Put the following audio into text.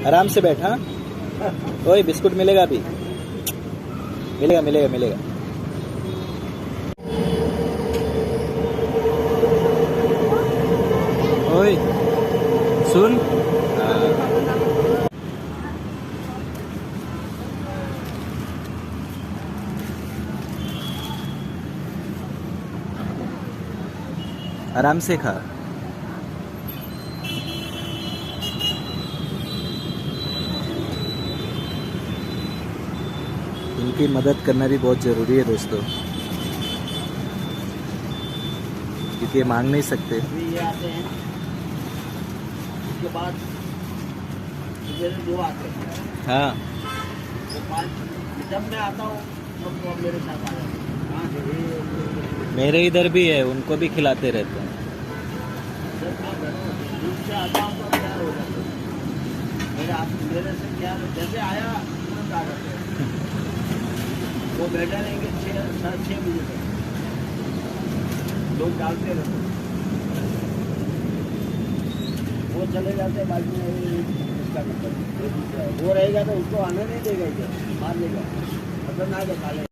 आराम से बैठ। हाँ ओए बिस्कुट मिलेगा अभी, मिलेगा मिलेगा मिलेगा। ओए सुन। आराम से खा। उनकी मदद करना भी बहुत ज़रूरी है दोस्तों, क्योंकि ये मांग नहीं सकते। अभी ये आते हैं, उसके बाद मेरे 2 आते हैं। हाँ तो 5 जब मैं आता हूँ तब वो मेरे साथ आ जाते हैं। कहाँ से? मेरे इधर भी है, उनको भी खिलाते रहते हैं। जब मैं दूर से आता हूँ तो तैयार हो जाते हैं। मेरे से क्या जैसे आया तुरंत आ जाते हैं। वो बैठा रहेंगे 6 बजे तक, लोग डालते रहते हैं। वो चले जाते हैं बाजू में, इसका मतलब वो रहेगा तो उसको आने नहीं देगा, इधर मार लेगा, खतरनाक है, काले